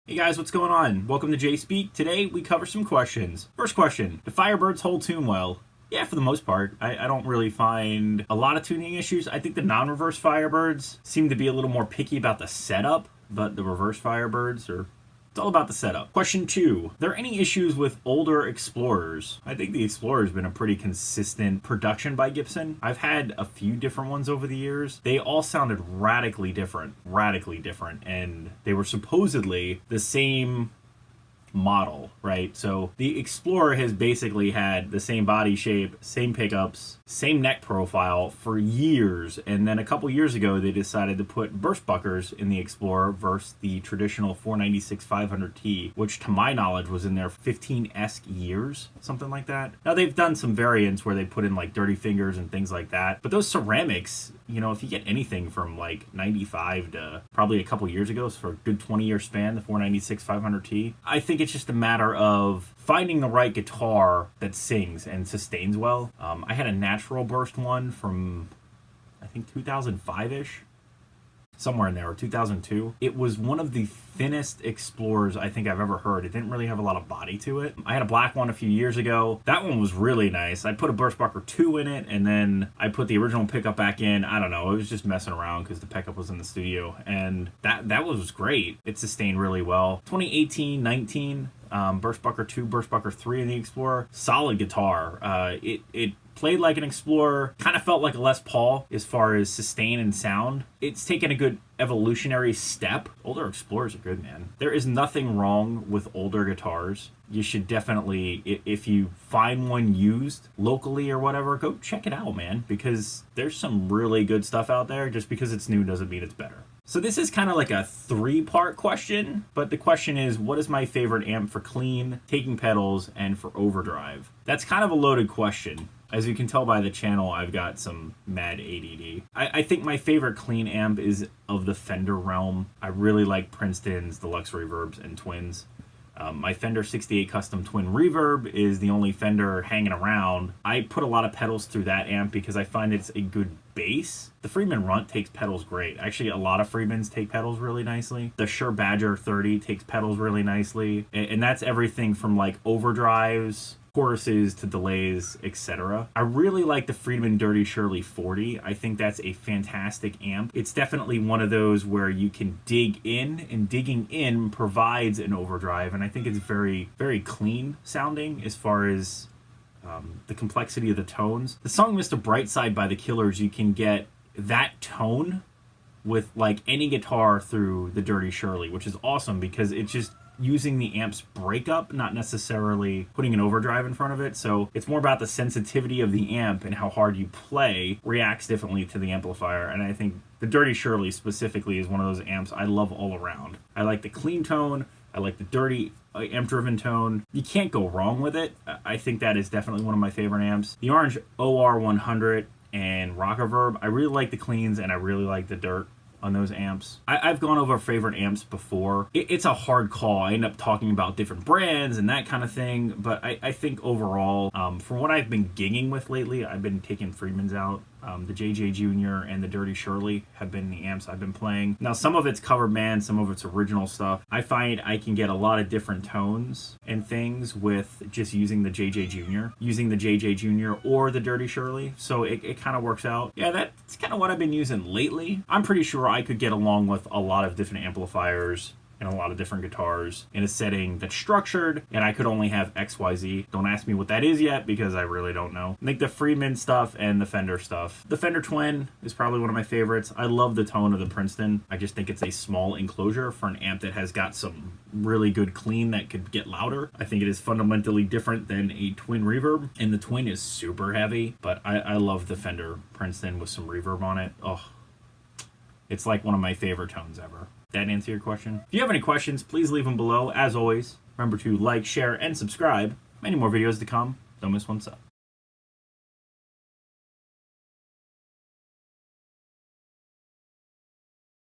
Hey guys, what's going on? Welcome to Jay Speak. Today we cover some questions. First question, do Firebirds hold tune well? Yeah, for the most part. I don't really find a lot of tuning issues. I think the non-reverse Firebirds seem to be a little more picky about the setup, but the reverse Firebirds are... It's all about the setup. Question 2. Are there any issues with older Explorers? I think the Explorer's been a pretty consistent production by Gibson. I've had a few different ones over the years. They all sounded radically different, and they were supposedly the same model, right? So the Explorer has basically had the same body shape, same pickups, same neck profile for years, and then a couple years ago they decided to put burst buckers in the Explorer versus the traditional 496 500T, which to my knowledge was in their 15-esque years, something like that. Now they've done some variants where they put in like dirty fingers and things like that, but those ceramics, you know, if you get anything from like 95 to probably a couple years ago, so for a good 20-year span, the 496 500T, I think it's just a matter of finding the right guitar that sings and sustains well. I had a natural burst one from, I think, 2005-ish. Somewhere in there, or 2002. It was one of the thinnest Explorers I think I've ever heard. It didn't really have a lot of body to it. I had a black one a few years ago. That one was really nice. I put a Burst Bucker 2 in it, and then I put the original pickup back in. I don't know. It was just messing around because the pickup was in the studio, and that was great. It sustained really well. 2018-19, Burst Bucker 2, Burst Bucker 3 in the Explorer. Solid guitar. It played like an Explorer, kind of felt like a Les Paul as far as sustain and sound. It's taken a good evolutionary step. Older Explorers are good, man. There is nothing wrong with older guitars. You should definitely, if you find one used locally or whatever, go check it out, man, because there's some really good stuff out there. Just because it's new doesn't mean it's better. So this is kind of like a 3-part question, but the question is, what is my favorite amp for clean, taking pedals, and for overdrive? That's kind of a loaded question. As you can tell by the channel, I've got some mad ADD. I think my favorite clean amp is of the Fender realm. I really like Princeton's Deluxe Reverbs and Twins. My Fender 68 Custom Twin Reverb is the only Fender hanging around. I put a lot of pedals through that amp because I find it's a good bass. The Friedman Runt takes pedals great. Actually, a lot of Friedmans take pedals really nicely. The Shure Badger 30 takes pedals really nicely. And that's everything from like overdrives, choruses to delays, etc. I really like the Friedman Dirty Shirley 40. I think that's a fantastic amp. It's definitely one of those where you can dig in, and digging in provides an overdrive, and I think it's very, very clean sounding as far as the complexity of the tones. The song Mr. Brightside by The Killers, you can get that tone with like any guitar through the Dirty Shirley, which is awesome because it's just using the amp's breakup, not necessarily putting an overdrive in front of it. So it's more about the sensitivity of the amp and how hard you play reacts differently to the amplifier. And I think the Dirty Shirley specifically is one of those amps I love all around. I like the clean tone. I like the dirty amp-driven tone. You can't go wrong with it. I think that is definitely one of my favorite amps. The orange OR100 and Rockaverb, I really like the cleans and I really like the dirt on those amps. I've gone over favorite amps before. It's a hard call. I end up talking about different brands and that kind of thing, but I think overall, from what I've been gigging with lately, I've been taking Friedmans out. The JJ Jr. and the Dirty Shirley have been the amps I've been playing. Now, some of it's cover band, some of it's original stuff. I find I can get a lot of different tones and things with just using the JJ Jr. Or the Dirty Shirley, so it kind of works out. Yeah, that's kind of what I've been using lately. I'm pretty sure I could get along with a lot of different amplifiers and a lot of different guitars in a setting that's structured, and I could only have XYZ. Don't ask me what that is yet because I really don't know. I think the Friedman stuff and the Fender stuff. The Fender Twin is probably one of my favorites. I love the tone of the Princeton. I just think it's a small enclosure for an amp that has got some really good clean that could get louder. I think it is fundamentally different than a twin reverb, and the Twin is super heavy, but I love the Fender Princeton with some reverb on it. Oh, it's like one of my favorite tones ever. That answer your question? If you have any questions, please leave them below. As always, remember to like, share, and subscribe. Many more videos to come. Don't miss one sub.